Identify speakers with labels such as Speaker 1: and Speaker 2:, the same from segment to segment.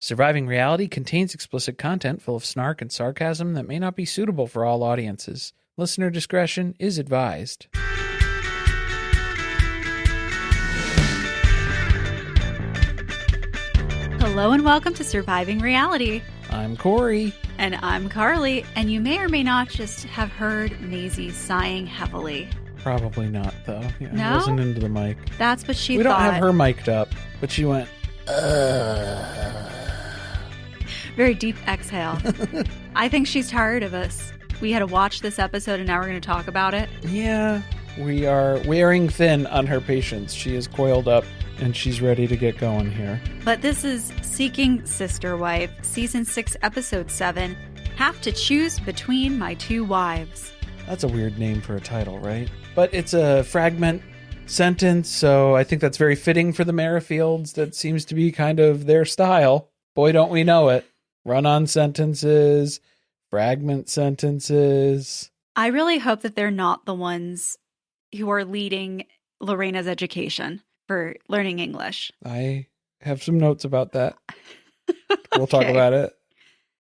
Speaker 1: Surviving Reality contains explicit content full of snark and sarcasm that may not be suitable for all audiences. Listener discretion is advised.
Speaker 2: Hello and welcome to Surviving Reality.
Speaker 1: I'm Corey.
Speaker 2: And I'm Carly, and you may or may not just have heard Maisie sighing heavily.
Speaker 1: Probably not, though. Yeah,
Speaker 2: No?
Speaker 1: I wasn't into the mic.
Speaker 2: That's what she
Speaker 1: We
Speaker 2: thought.
Speaker 1: don't have her mic'd up, but she went,
Speaker 2: Very deep exhale. I think she's tired of us. We had to watch this episode, and now we're going to talk about it.
Speaker 1: Yeah, we are wearing thin on her patience. She is coiled up, and she's ready to get going here.
Speaker 2: But this is Seeking Sister Wife, Season 6, Episode 7, Have to Choose Between My Two Wives.
Speaker 1: That's a weird name for a title, right? But it's a fragment sentence, so I think that's very fitting for the Merrifields. That seems to be kind of their style. Boy, don't we know it. Run-on sentences, fragment sentences.
Speaker 2: I really hope that they're not the ones who are leading Lorrana's education for learning English.
Speaker 1: I have some notes about that. We'll talk
Speaker 2: Okay.
Speaker 1: about it.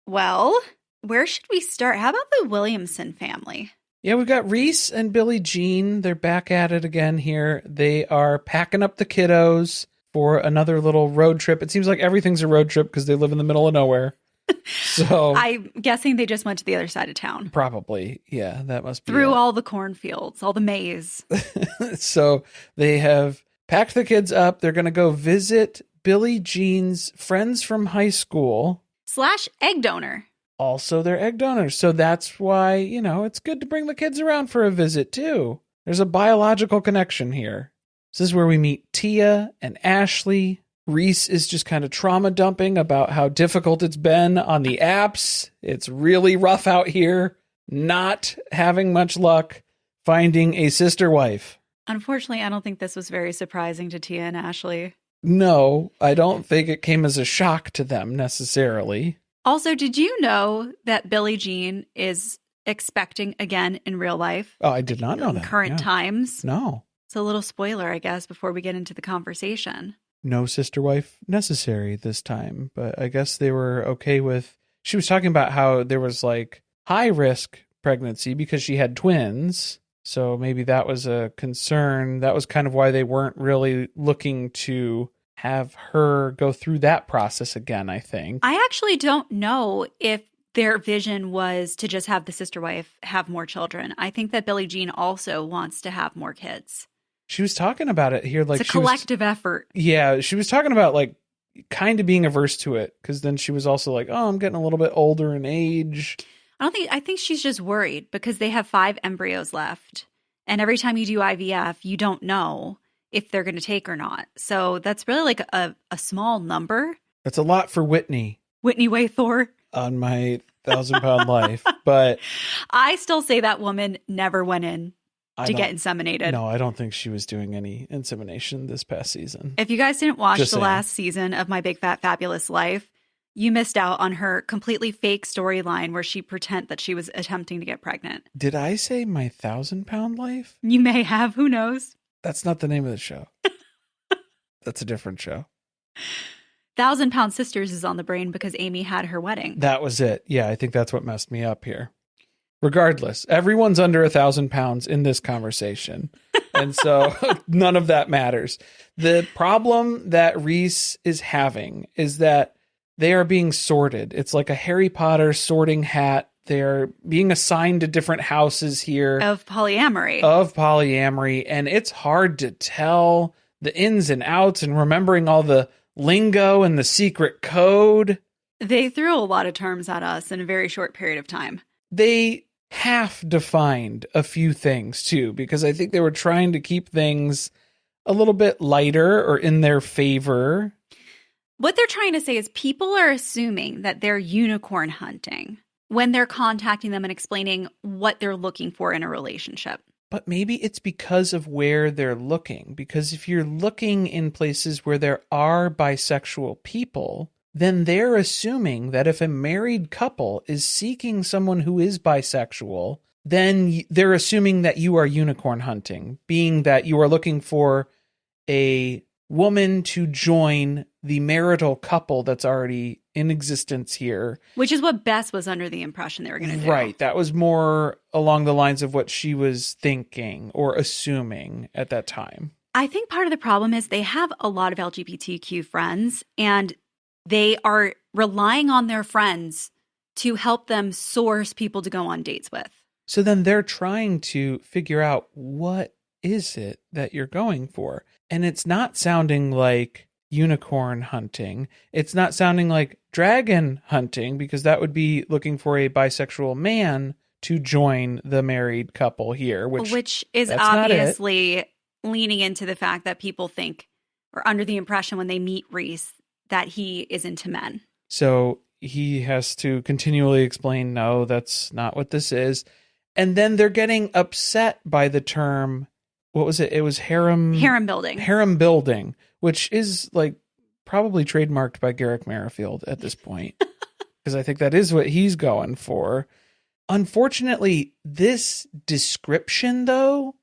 Speaker 2: Well, where should we start? How about the Williamson family?
Speaker 1: Yeah, we've got Reise and Billie Jean. They're back at it again here. They are packing up the kiddos for another little road trip. It seems like everything's a road trip because they live in the middle of nowhere. So
Speaker 2: I'm guessing they just went to the other side of town.
Speaker 1: probably, yeah, that must be
Speaker 2: Through
Speaker 1: it.
Speaker 2: all the cornfields, all the maize.
Speaker 1: So they have packed the kids up. They're going to go visit Billie Jean's friends from high school.
Speaker 2: / egg donor.
Speaker 1: Also, they're egg donors. So that's why, it's good to bring the kids around for a visit, too. There's a biological connection here. This is where we meet Tia and Ashley. Reise is just kind of trauma dumping about how difficult it's been on the apps. It's really rough out here. Not having much luck finding a sister wife.
Speaker 2: Unfortunately, I don't think this was very surprising to Tia and Ashley.
Speaker 1: No, I don't think it came as a shock to them necessarily.
Speaker 2: Also, did you know that Billie Jean is expecting again in real life?
Speaker 1: Oh, I did not know
Speaker 2: In
Speaker 1: that.
Speaker 2: current
Speaker 1: Yeah.
Speaker 2: times?
Speaker 1: No.
Speaker 2: It's a little spoiler, I guess, before we get into the conversation.
Speaker 1: No sister wife necessary this time, but I guess they were okay with. She was talking about how there was like high risk pregnancy because she had twins. So maybe that was a concern. That was kind of why they weren't really looking to have her go through that process again, I think.
Speaker 2: I actually don't know if their vision was to just have the sister wife have more children. I think that Billie Jean also wants to have more kids.
Speaker 1: She was talking about it here. Like
Speaker 2: It's a collective effort.
Speaker 1: Yeah, she was talking about like kind of being averse to it because then she was also like, oh, I'm getting a little bit older in age.
Speaker 2: I think she's just worried because they have 5 embryos left. And every time you do IVF, you don't know if they're going to take or not. So that's really like a small number.
Speaker 1: That's a lot for Whitney
Speaker 2: Whitney Waythor.
Speaker 1: on my 1,000-pound life. But
Speaker 2: I still say that woman never went in
Speaker 1: I
Speaker 2: to
Speaker 1: don't-
Speaker 2: get inseminated.
Speaker 1: No, I don't think she was doing any insemination this past season.
Speaker 2: If you guys didn't watch
Speaker 1: Just
Speaker 2: the
Speaker 1: saying.
Speaker 2: last season of My Big Fat Fabulous Life, you missed out on her completely fake storyline where she pretended that she was attempting to get pregnant.
Speaker 1: Did I say my 1,000-pound life?
Speaker 2: You may have, who knows?
Speaker 1: That's not the name of the show. That's a different show.
Speaker 2: 1,000-Pound Sisters is on the brain because Amy had her wedding.
Speaker 1: That was it. Yeah, I think that's what messed me up here. Regardless, everyone's under 1,000 pounds in this conversation. And so none of that matters. The problem that Reise is having is that they are being sorted. It's like a Harry Potter sorting hat. They're being assigned to different houses here
Speaker 2: Of polyamory.
Speaker 1: of polyamory. And it's hard to tell the ins and outs and remembering all the lingo and the secret code.
Speaker 2: They threw a lot of terms at us in a very short period of time.
Speaker 1: They half defined a few things too, because I think they were trying to keep things a little bit lighter or in their favor.
Speaker 2: What they're trying to say is people are assuming that they're unicorn hunting when they're contacting them and explaining what they're looking for in a relationship.
Speaker 1: But maybe it's because of where they're looking. Because if you're looking in places where there are bisexual people, then they're assuming that if a married couple is seeking someone who is bisexual, then they're assuming that you are unicorn hunting, being that you are looking for a woman to join the marital couple that's already in existence here.
Speaker 2: Which is what Bess was under the impression they were going to do.
Speaker 1: Right. That was more along the lines of what she was thinking or assuming at that time.
Speaker 2: I think part of the problem is they have a lot of LGBTQ friends, and they are relying on their friends to help them source people to go on dates with.
Speaker 1: So then they're trying to figure out, what is it that you're going for? And it's not sounding like unicorn hunting. It's not sounding like dragon hunting, because that would be looking for a bisexual man to join the married couple here, which
Speaker 2: is obviously leaning into the fact that people think, or under the impression when they meet Reese, that he is into men.
Speaker 1: So he has to continually explain, no, that's not what this is. And then they're getting upset by the term, what was it? It was harem
Speaker 2: building.
Speaker 1: Harem building, which is like probably trademarked by Garrick Merrifield at this point, because I think that is what he's going for. Unfortunately, this description, though,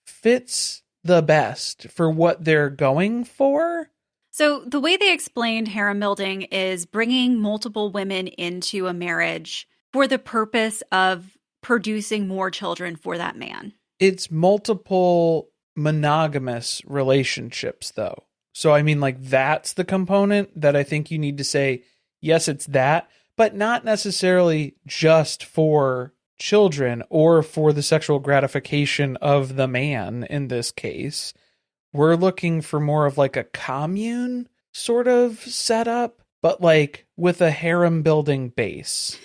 Speaker 1: fits the best for what they're going for.
Speaker 2: So the way they explained harem building is bringing multiple women into a marriage for the purpose of producing more children for that man.
Speaker 1: It's multiple monogamous relationships, though. So, I mean, like, that's the component that I think you need to say, yes, it's that, but not necessarily just for children or for the sexual gratification of the man in this case. We're looking for more of like a commune sort of setup, but like with a harem building base.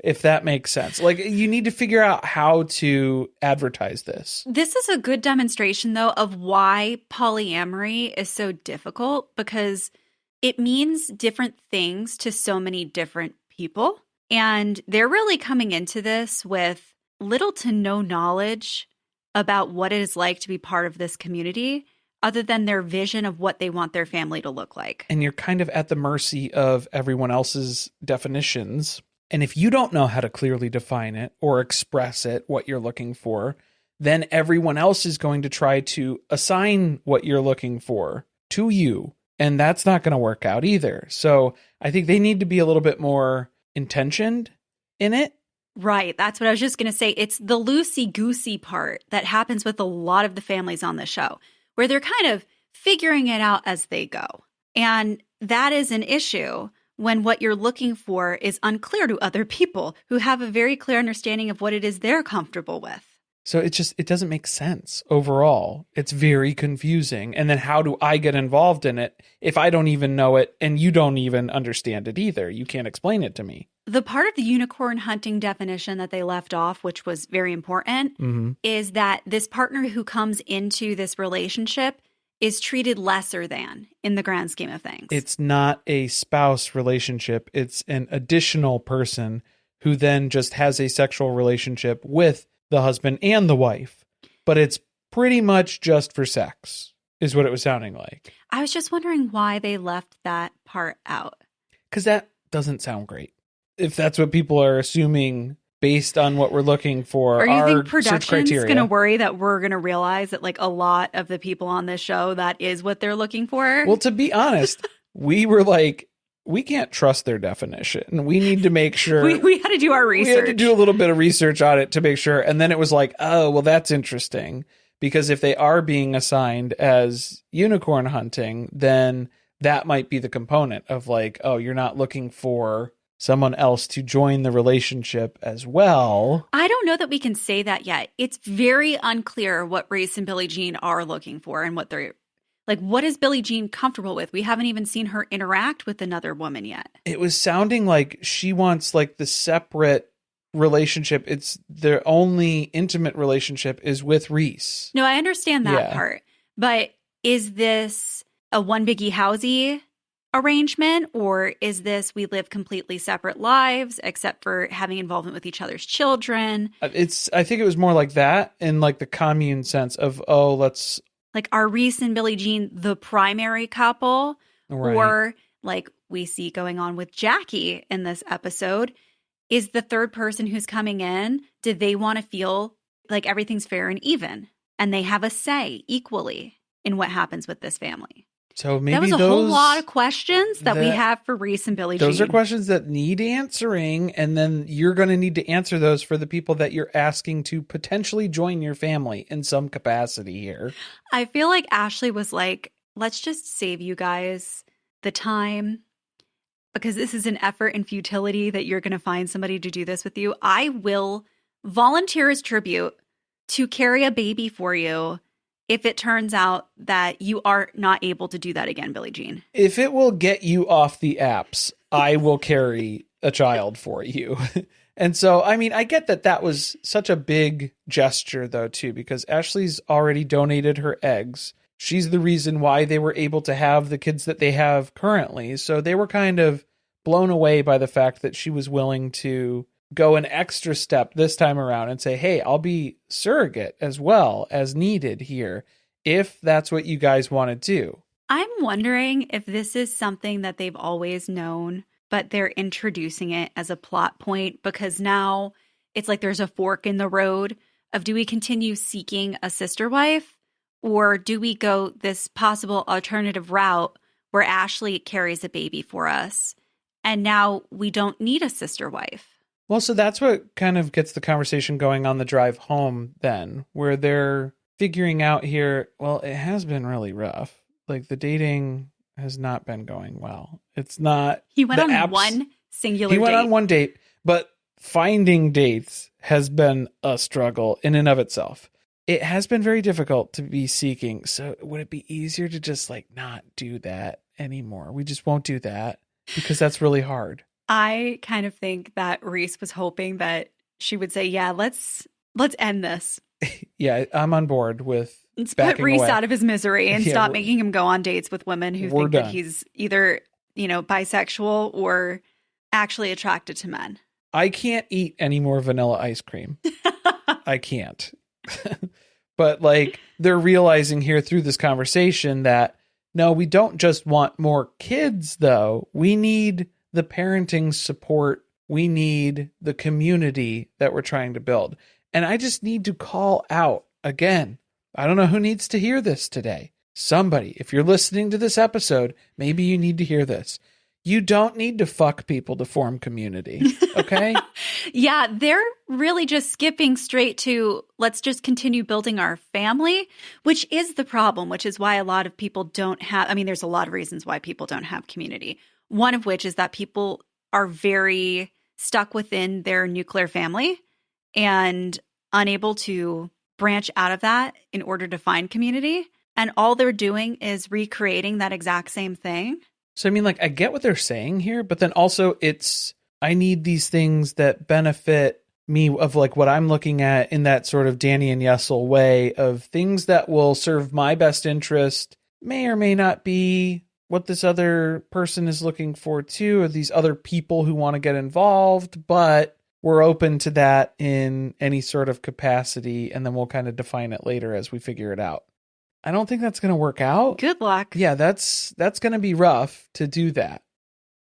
Speaker 1: If that makes sense. Like, you need to figure out how to advertise this.
Speaker 2: This is a good demonstration, though, of why polyamory is so difficult, because it means different things to so many different people. And they're really coming into this with little to no knowledge about what it is like to be part of this community, other than their vision of what they want their family to look like.
Speaker 1: And you're kind of at the mercy of everyone else's definitions. And if you don't know how to clearly define it or express it, what you're looking for, then everyone else is going to try to assign what you're looking for to you. And that's not going to work out either. So I think they need to be a little bit more intentioned in it.
Speaker 2: Right. That's what I was just going to say. It's the loosey-goosey part that happens with a lot of the families on the show, where they're kind of figuring it out as they go. And that is an issue when what you're looking for is unclear to other people who have a very clear understanding of what it is they're comfortable with.
Speaker 1: So it doesn't make sense overall. It's very confusing. And then how do I get involved in it if I don't even know it and you don't even understand it either? You can't explain it to me.
Speaker 2: The part of the unicorn hunting definition that they left off, which was very important, is that this partner who comes into this relationship is treated lesser than in the grand scheme of things.
Speaker 1: It's not a spouse relationship. It's an additional person who then just has a sexual relationship with the husband and the wife. But it's pretty much just for sex, is what it was sounding like.
Speaker 2: I was just wondering why they left that part out.
Speaker 1: Because that doesn't sound great. If that's what people are assuming based on what we're looking for.
Speaker 2: Or you
Speaker 1: our
Speaker 2: think production's going to worry that we're going to realize that like a lot of the people on this show, that is what they're looking for?
Speaker 1: Well, to be honest, we were like, we can't trust their definition. We need to make sure.
Speaker 2: we had to do our research.
Speaker 1: We had to do a little bit of research on it to make sure. And then it was like, oh, well, that's interesting. Because if they are being assigned as unicorn hunting, then that might be the component of like, oh, you're not looking for someone else to join the relationship as well.
Speaker 2: I don't know that we can say that yet. It's very unclear what Reise and Billie Jean are looking for and what they're like. What is Billie Jean comfortable with? We haven't even seen her interact with another woman yet.
Speaker 1: It was sounding like she wants like the separate relationship. It's their only intimate relationship is with Reese.
Speaker 2: No, I understand that part. But is this a one biggie housey arrangement, or is this we live completely separate lives except for having involvement with each other's children?
Speaker 1: I think it was more like that in like the commune sense of, oh, let's
Speaker 2: like, are Reise and Billie Jean the primary couple?
Speaker 1: Right.
Speaker 2: Or like we see going on with Jackie in this episode, is the third person who's coming in, did they want to feel like everything's fair and even and they have a say equally in what happens with this family?
Speaker 1: So maybe
Speaker 2: that was a
Speaker 1: those,
Speaker 2: whole lot of questions that we have for Reise and Billie Jean.
Speaker 1: Those are questions that need answering, and then you're going to need to answer those for the people that you're asking to potentially join your family in some capacity here.
Speaker 2: I feel like Ashley was like, let's just save you guys the time, because this is an effort and futility that you're going to find somebody to do this with you. I will volunteer as tribute to carry a baby for you if it turns out that you are not able to do that again, Billie Jean.
Speaker 1: If it will get you off the apps, I will carry a child for you. And so, I mean, I get that that was such a big gesture, though, too, because Ashley's already donated her eggs. She's the reason why they were able to have the kids that they have currently. So they were kind of blown away by the fact that she was willing to go an extra step this time around and say, hey, I'll be surrogate as well as needed here, if that's what you guys want to do.
Speaker 2: I'm wondering if this is something that they've always known, but they're introducing it as a plot point, because now it's like there's a fork in the road of, do we continue seeking a sister wife, or do we go this possible alternative route where Ashley carries a baby for us and now we don't need a sister wife?
Speaker 1: Well, so that's what kind of gets the conversation going on the drive home then, where they're figuring out here, well, it has been really rough. Like, the dating has not been going well. It's not.
Speaker 2: He went on one singular date.
Speaker 1: He went on one date, but finding dates has been a struggle in and of itself. It has been very difficult to be seeking. So would it be easier to just like not do that anymore? We just won't do that because that's really hard.
Speaker 2: I kind of think that Reise was hoping that she would say, yeah, let's end this.
Speaker 1: Yeah, I'm on board with
Speaker 2: let's put Reise out of his misery and stop making him go on dates with women who think that he's either, bisexual or actually attracted to men.
Speaker 1: I can't eat any more vanilla ice cream. I can't. But like, they're realizing here through this conversation that no, we don't just want more kids though. We need the parenting support. We need the community that we're trying to build. And I just need to call out again. I don't know who needs to hear this today. Somebody, if you're listening to this episode, maybe you need to hear this. You don't need to fuck people to form community. Okay.
Speaker 2: Yeah. They're really just skipping straight to, let's just continue building our family, which is the problem, which is why a lot of people don't have, there's a lot of reasons why people don't have community. One of which is that people are very stuck within their nuclear family and unable to branch out of that in order to find community. And all they're doing is recreating that exact same thing.
Speaker 1: So, I get what they're saying here, but then also I need these things that benefit me of like what I'm looking at in that sort of Dani and Yessel way of things that will serve my best interest, may or may not be what this other person is looking for too, or these other people who want to get involved, but we're open to that in any sort of capacity. And then we'll kind of define it later as we figure it out. I don't think that's going to work out.
Speaker 2: Good luck.
Speaker 1: Yeah, that's going to be rough to do that.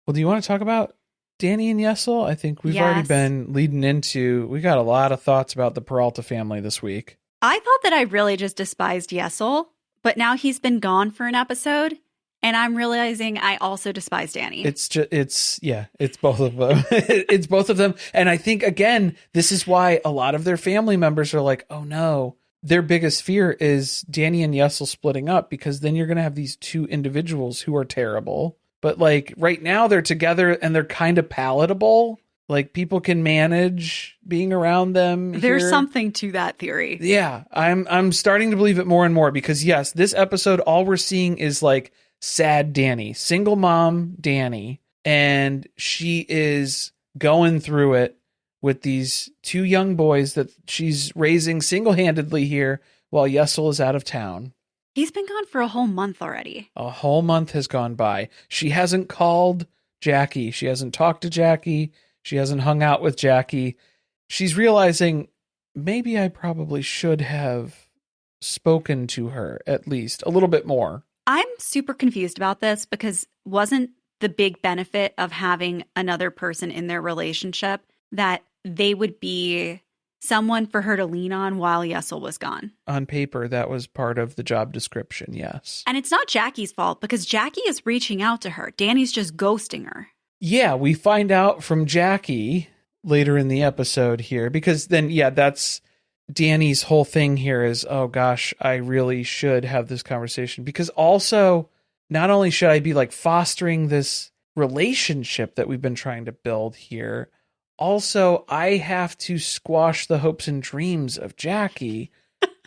Speaker 1: Well, do you want to talk about Dani and Yessel? I think we've already been leading into, we got a lot of thoughts about the Peralta family this week.
Speaker 2: I thought that I really just despised Yessel, but now he's been gone for an episode. And I'm realizing I also despise Dani.
Speaker 1: It's both of them. It's both of them. And I think, again, this is why a lot of their family members are like, oh no, their biggest fear is Dani and Yessel splitting up, because then you're going to have these two individuals who are terrible. But like right now they're together and they're kind of palatable. Like people can manage being around them.
Speaker 2: There's something to that theory.
Speaker 1: Yeah. I'm starting to believe it more and more, because yes, this episode, all we're seeing is like sad Dani, single mom Dani, and she is going through it with these two young boys that she's raising single-handedly here while Yessel is out of town.
Speaker 2: He's been gone for a whole month already.
Speaker 1: A whole month has gone by. She hasn't called Jackie. She hasn't talked to Jackie. She hasn't hung out with Jackie. She's realizing maybe I probably should have spoken to her at least a little bit more.
Speaker 2: I'm super confused about this, because wasn't the big benefit of having another person in their relationship that they would be someone for her to lean on while Yessel was gone.
Speaker 1: On paper, that was part of the job description, yes.
Speaker 2: And it's not Jackie's fault because Jackie is reaching out to her. Dani's just ghosting her.
Speaker 1: Yeah, we find out from Jackie later in the episode here, because then, that's Dani's whole thing here is, oh gosh, I really should have this conversation. Because also, not only should I be like fostering this relationship that we've been trying to build here, also I have to squash the hopes and dreams of Jackie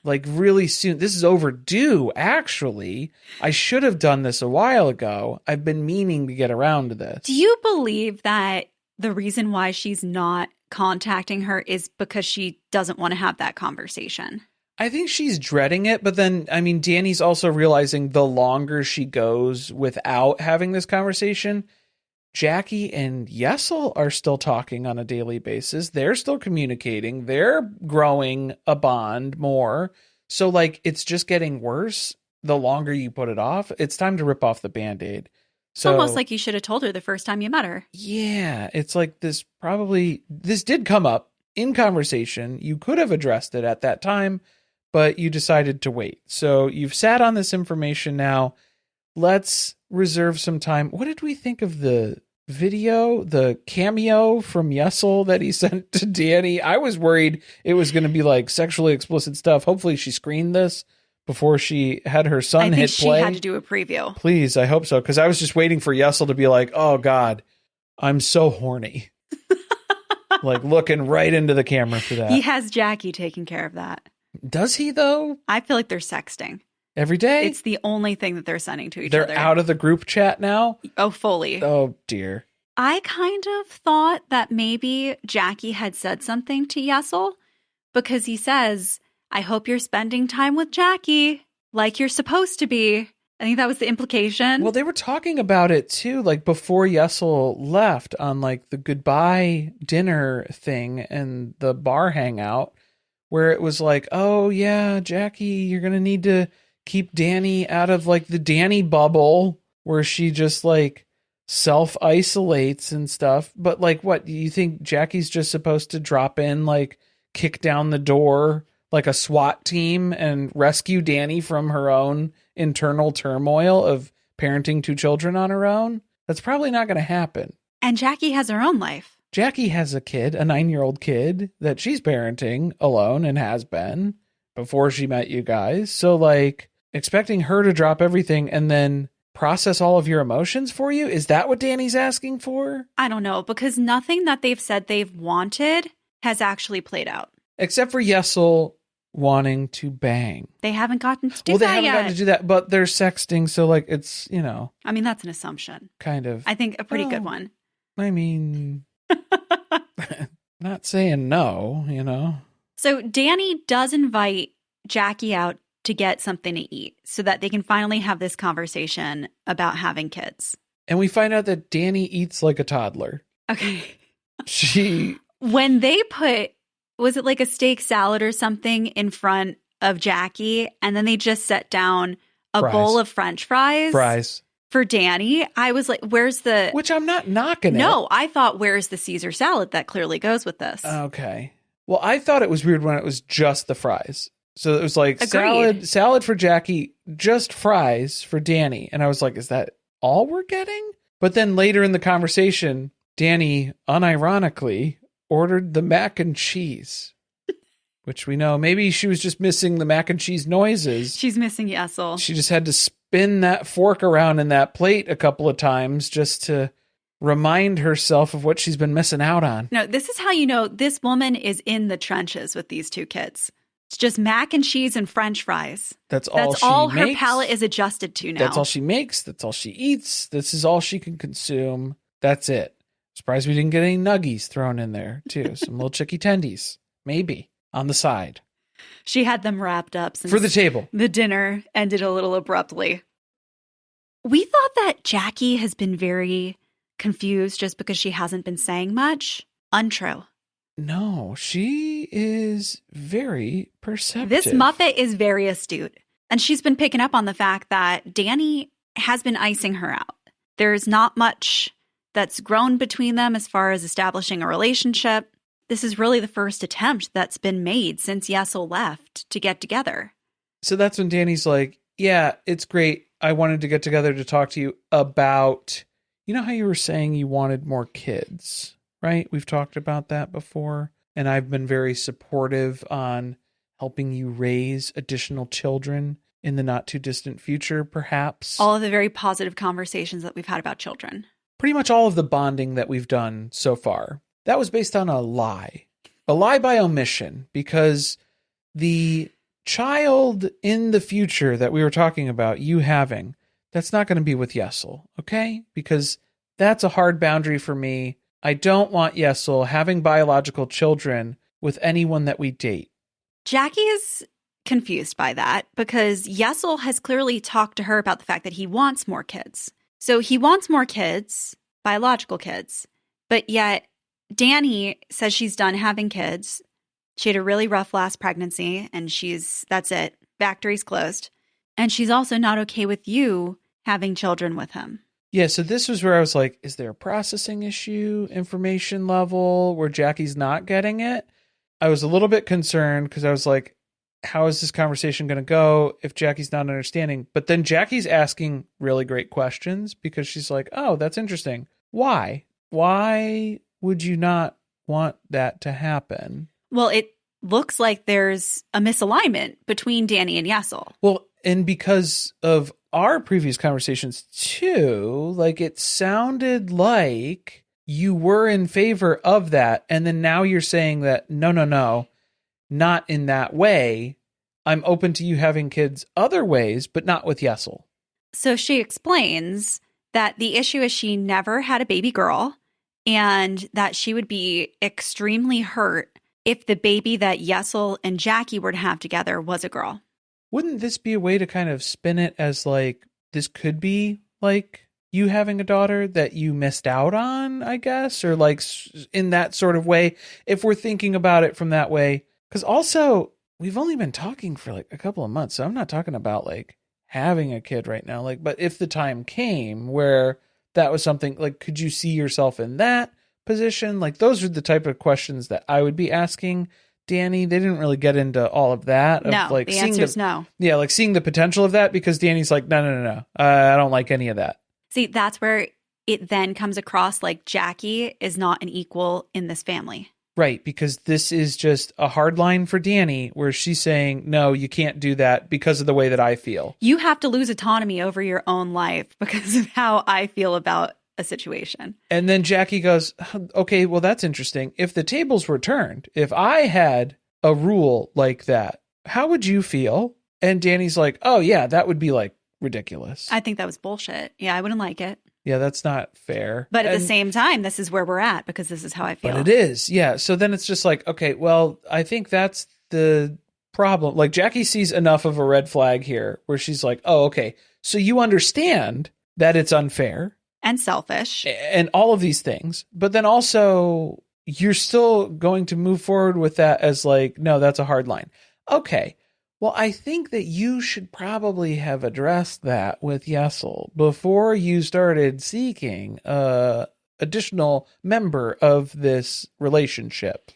Speaker 1: like really soon. This is overdue, actually. I should have done this a while ago. I've been meaning to get around to this.
Speaker 2: Do you believe that the reason why she's not contacting her is because she doesn't want to have that conversation?
Speaker 1: I think she's dreading it, but then, I mean, Dani's also realizing the longer she goes without having this conversation, Jackie and Yessel are still talking on a daily basis. They're still communicating. They're growing a bond more. So, like, it's just getting worse the longer you put it off. It's time to rip off the Band-Aid. So,
Speaker 2: almost like you should have told her the first time you met her.
Speaker 1: Yeah, it's like this did come up in conversation. You could have addressed it at that time, but you decided to wait. So you've sat on this information now. Let's reserve some time. What did we think of the video, the cameo from Yessel that he sent to Dani? I was worried it was going to be like sexually explicit stuff. Hopefully she screened this before she had her son hit play.
Speaker 2: I think she had to do a preview.
Speaker 1: Please, I hope so, because I was just waiting for Yessel to be like, oh God, I'm so horny. Like looking right into the camera for that.
Speaker 2: He has Jackie taking care of that.
Speaker 1: Does he, though?
Speaker 2: I feel like they're sexting.
Speaker 1: Every day?
Speaker 2: It's the only thing that they're sending to each other.
Speaker 1: They're out of the group chat now?
Speaker 2: Oh, fully.
Speaker 1: Oh, dear.
Speaker 2: I kind of thought that maybe Jackie had said something to Yessel because he says, I hope you're spending time with Jackie like you're supposed to be. I think that was the implication.
Speaker 1: Well, they were talking about it, too, like before Yessel left on like the goodbye dinner thing and the bar hangout, where it was like, oh, yeah, Jackie, you're going to need to keep Dani out of like the Dani bubble where she just like self-isolates and stuff. But like, what, do you think Jackie's just supposed to drop in, like kick down the door like a SWAT team and rescue Dani from her own internal turmoil of parenting two children on her own? That's probably not going to happen.
Speaker 2: And Jackie has her own life.
Speaker 1: Jackie has a kid, a 9-year-old kid that she's parenting alone and has been before she met you guys. So like expecting her to drop everything and then process all of your emotions for you? Is that what Dani's asking for?
Speaker 2: I don't know, because nothing that they've said they've wanted has actually played out.
Speaker 1: Except for Yessel wanting to bang.
Speaker 2: They haven't gotten to do that yet.
Speaker 1: Well, they haven't gotten to do that, but they're sexting, so like it's, you know.
Speaker 2: I mean, that's an assumption.
Speaker 1: Kind of.
Speaker 2: I think a pretty good one.
Speaker 1: I mean, not saying no, you know.
Speaker 2: So Dani does invite Jackie out to get something to eat so that they can finally have this conversation about having kids.
Speaker 1: And we find out that Dani eats like a toddler.
Speaker 2: Okay.
Speaker 1: When
Speaker 2: they put, was it like a steak salad or something in front of Jackie, and then they just set down a bowl of French fries for Dani, I was like, where's the...
Speaker 1: Which I'm not knocking it.
Speaker 2: No, I thought, where's the Caesar salad that clearly goes with this?
Speaker 1: Okay. Well, I thought it was weird when it was just the fries. So it was like salad for Jackie, just fries for Dani. And I was like, is that all we're getting? But then later in the conversation, Dani unironically ordered the mac and cheese, which we know maybe she was just missing the mac and cheese noises.
Speaker 2: She's missing Yessel.
Speaker 1: She just had to spin that fork around in that plate a couple of times just to remind herself of what she's been missing out on.
Speaker 2: No, this is how you know this woman is in the trenches with these two kids. It's just mac and cheese and French fries.
Speaker 1: That's all
Speaker 2: her palate is adjusted to now.
Speaker 1: That's all she makes. That's all she eats. This is all she can consume. That's it. Surprised we didn't get any nuggies thrown in there, too. Some little chicky tendies. Maybe. On the side.
Speaker 2: She had them wrapped up. Since
Speaker 1: for the table.
Speaker 2: The dinner ended a little abruptly. We thought that Jackie has been very confused just because she hasn't been saying much. Untrue.
Speaker 1: No, she is very perceptive.
Speaker 2: This Muppet is very astute. And she's been picking up on the fact that Dani has been icing her out. There's not much that's grown between them as far as establishing a relationship. this is really the first attempt that's been made since Yessel left to get together.
Speaker 1: So that's when Dani's like, yeah, it's great. I wanted to get together to talk to you about, you know how you were saying you wanted more kids, right? We've talked about that before. And I've been very supportive on helping you raise additional children in the not too distant future, perhaps.
Speaker 2: All of the very positive conversations that we've had about children.
Speaker 1: Pretty much all of the bonding that we've done so far. That was based on a lie by omission, because the child in the future that we were talking about, you having, that's not going to be with Yessel, okay? Because that's a hard boundary for me. I don't want Yessel having biological children with anyone that we date.
Speaker 2: Jackie is confused by that because Yessel has clearly talked to her about the fact that he wants more kids. So he wants more kids, biological kids, but yet Dani says she's done having kids. She had a really rough last pregnancy and that's it. Factory's closed. And she's also not okay with you having children with him.
Speaker 1: Yeah, so this was where I was like, is there a processing issue, information level, where Jackie's not getting it? I was a little bit concerned because I was like, how is this conversation going to go if Jackie's not understanding? But then Jackie's asking really great questions because she's like, oh, that's interesting. Why? Why would you not want that to happen?
Speaker 2: Well, it looks like there's a misalignment between Dani and Yessel.
Speaker 1: Well, and because of our previous conversations too, like it sounded like you were in favor of that. And then now you're saying that, no, not in that way. I'm open to you having kids other ways, but not with Yessel.
Speaker 2: So she explains that the issue is she never had a baby girl and that she would be extremely hurt if the baby that Yessel and Jackie were to have together was a girl.
Speaker 1: Wouldn't this be a way to kind of spin it as like, this could be like you having a daughter that you missed out on, I guess, or like in that sort of way, if we're thinking about it from that way? Because also, we've only been talking for like a couple of months, so I'm not talking about like having a kid right now. Like, but if the time came where that was something, like, could you see yourself in that position? Like, those are the type of questions that I would be asking Dani. They didn't really get into all of that.
Speaker 2: No,
Speaker 1: like
Speaker 2: the answer is no.
Speaker 1: Yeah, like seeing the potential of that, because Dani's like, no. I don't like any of that.
Speaker 2: See, that's where it then comes across like Jackie is not an equal in this family.
Speaker 1: Right, because this is just a hard line for Dani where she's saying, no, you can't do that because of the way that I feel.
Speaker 2: You have to lose autonomy over your own life because of how I feel about a situation.
Speaker 1: And then Jackie goes, okay, well, that's interesting. If the tables were turned, if I had a rule like that, how would you feel? And Dani's like, oh, yeah, that would be like ridiculous.
Speaker 2: I think that was bullshit. Yeah, I wouldn't like it.
Speaker 1: Yeah, that's not fair.
Speaker 2: But at the same time, this is where we're at because this is how I feel.
Speaker 1: But it is. Yeah. So then it's just like, okay, well, I think that's the problem. Like Jackie sees enough of a red flag here where she's like, oh, okay. So you understand that it's unfair.
Speaker 2: And selfish.
Speaker 1: And all of these things. But then also you're still going to move forward with that as like, no, that's a hard line. Okay. Well, I think that you should probably have addressed that with Yessel before you started seeking a additional member of this relationship.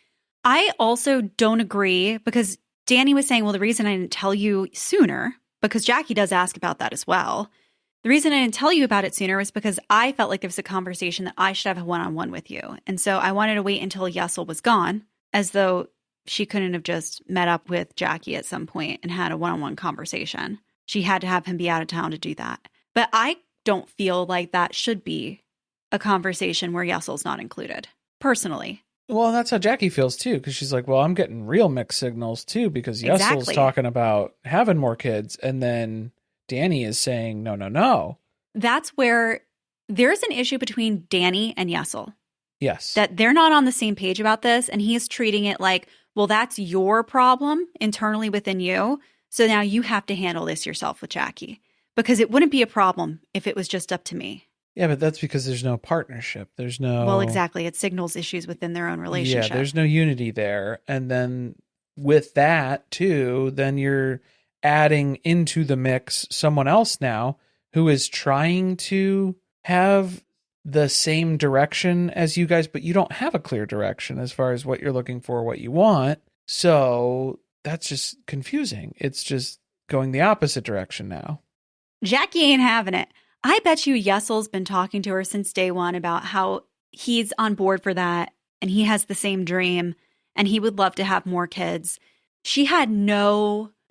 Speaker 2: I also don't agree because Dani was saying, well, the reason I didn't tell you sooner, because Jackie does ask about that as well. The reason I didn't tell you about it sooner was because I felt like there was a conversation that I should have a one-on-one with you. And so I wanted to wait until Yessel was gone, as though she couldn't have just met up with Jackie at some point and had a one-on-one conversation. She had to have him be out of town to do that. But I don't feel like that should be a conversation where Yessel's not included, personally.
Speaker 1: Well, that's how Jackie feels too, because she's like, well, I'm getting real mixed signals too, because Yessel's talking about having more kids, and then Dani is saying, no.
Speaker 2: That's where there's an issue between Dani and Yessel.
Speaker 1: Yes.
Speaker 2: That they're not on the same page about this, and he's treating it like, well, that's your problem internally within you, so now you have to handle this yourself with Jackie. Because it wouldn't be a problem if it was just up to me.
Speaker 1: Yeah, but that's because there's no partnership. There's no...
Speaker 2: Well, exactly. It signals issues within their own relationship.
Speaker 1: Yeah, there's no unity there. And then with that, too, then you're adding into the mix someone else now who is trying to have the same direction as you guys, but you don't have a clear direction as far as what you're looking for, what you want. So that's just confusing. It's just going the opposite direction now.
Speaker 2: Jackie ain't having it. I bet you Yessel's been talking to her since day one about how he's on board for that and he has the same dream and he would love to have more kids. She had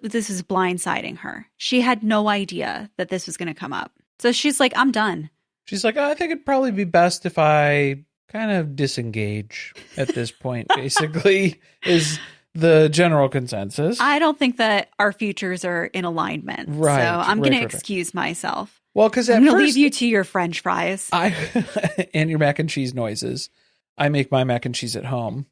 Speaker 2: this is blindsiding her. She had no idea that this was going to come up. So she's like, I'm done.
Speaker 1: She's like, I think it'd probably be best if I kind of disengage at this point, basically, is the general consensus.
Speaker 2: I don't think that our futures are in alignment.
Speaker 1: Right.
Speaker 2: So I'm going to excuse myself.
Speaker 1: Well, because
Speaker 2: I'm going to leave you to your French fries.
Speaker 1: And your mac and cheese noises. I make my mac and cheese at home.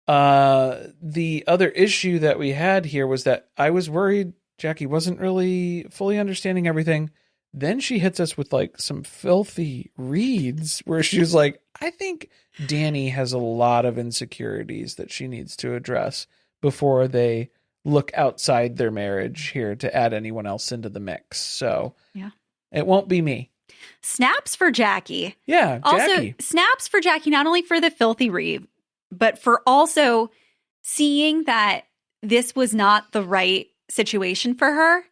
Speaker 1: The other issue that we had here was that I was worried Jackie wasn't really fully understanding everything. Then she hits us with like some filthy reads where she was like, I think Dani has a lot of insecurities that she needs to address before they look outside their marriage here to add anyone else into the mix. So
Speaker 2: yeah,
Speaker 1: it won't be me.
Speaker 2: Snaps for Jackie.
Speaker 1: Yeah, Jackie.
Speaker 2: Also, snaps for Jackie, not only for the filthy read, but for also seeing that this was not the right situation for her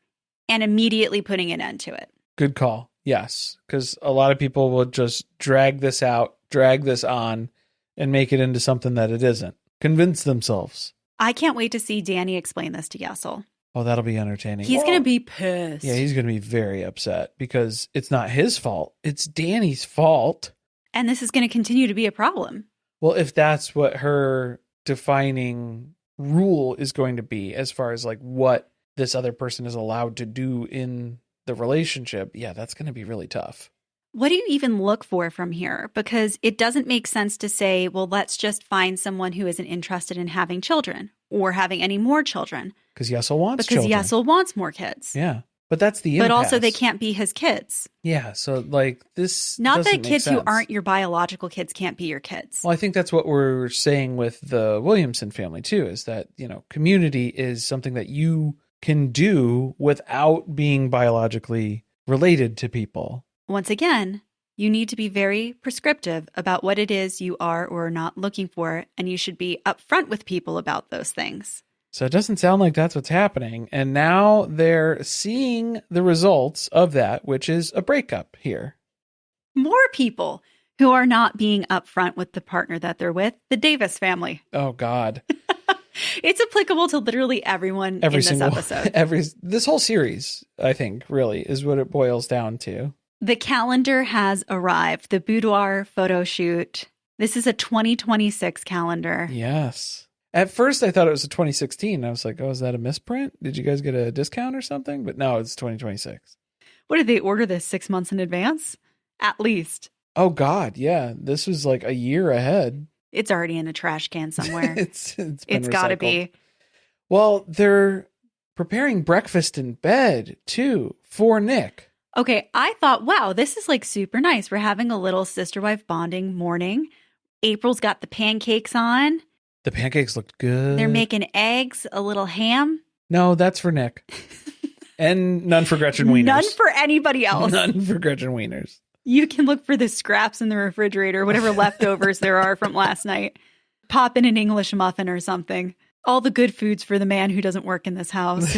Speaker 2: and immediately putting an end to it.
Speaker 1: Good call. Yes, because a lot of people will just drag this out, drag this on, and make it into something that it isn't. Convince themselves.
Speaker 2: I can't wait to see Dani explain this to Yessel.
Speaker 1: Oh, that'll be entertaining.
Speaker 2: He's going to be pissed.
Speaker 1: Yeah, he's going to be very upset because it's not his fault. It's Dani's fault.
Speaker 2: And this is going to continue to be a problem.
Speaker 1: Well, if that's what her defining rule is going to be as far as like what this other person is allowed to do in the relationship, yeah, that's going to be really tough.
Speaker 2: What do you even look for from here? Because it doesn't make sense to say, well, let's just find someone who isn't interested in having children or having any more children.
Speaker 1: Because Yessel wants
Speaker 2: children.
Speaker 1: Because
Speaker 2: Yessel wants more kids.
Speaker 1: Yeah. But that's the
Speaker 2: impasse.
Speaker 1: But
Speaker 2: also they can't be his kids.
Speaker 1: Yeah. So like this
Speaker 2: Not that kids
Speaker 1: sense.
Speaker 2: Who aren't your biological kids can't be your kids.
Speaker 1: Well, I think that's what we're saying with the Williamson family too, is that, you know, community is something that you can do without being biologically related to people.
Speaker 2: Once again, you need to be very prescriptive about what it is you are or are not looking for, and you should be upfront with people about those things.
Speaker 1: So it doesn't sound like that's what's happening. And now they're seeing the results of that, which is a breakup here.
Speaker 2: More people who are not being upfront with the partner that they're with, the Davis family.
Speaker 1: Oh, God.
Speaker 2: It's applicable to literally everyone in this episode.
Speaker 1: This whole series, I think, really is what it boils down to.
Speaker 2: The calendar has arrived. The boudoir photo shoot. This is a 2026 calendar.
Speaker 1: Yes. At first, I thought it was a 2016. I was like, oh, is that a misprint? Did you guys get a discount or something? But no, it's 2026.
Speaker 2: What, did they order this 6 months in advance? At least.
Speaker 1: Oh, God. Yeah. This was like a year ahead.
Speaker 2: It's already in a trash can somewhere.
Speaker 1: It's
Speaker 2: got to be.
Speaker 1: Well, they're preparing breakfast in bed, too, for Nick.
Speaker 2: Okay, I thought, wow, this is like super nice. We're having a little sister-wife bonding morning. April's got the pancakes on.
Speaker 1: The pancakes looked good.
Speaker 2: They're making eggs, a little ham.
Speaker 1: No, that's for Nick. And none for Gretchen Wieners.
Speaker 2: None for anybody else.
Speaker 1: None for Gretchen Wieners.
Speaker 2: You can look for the scraps in the refrigerator, whatever leftovers there are from last night. Pop in an English muffin or something. All the good foods for the man who doesn't work in this house.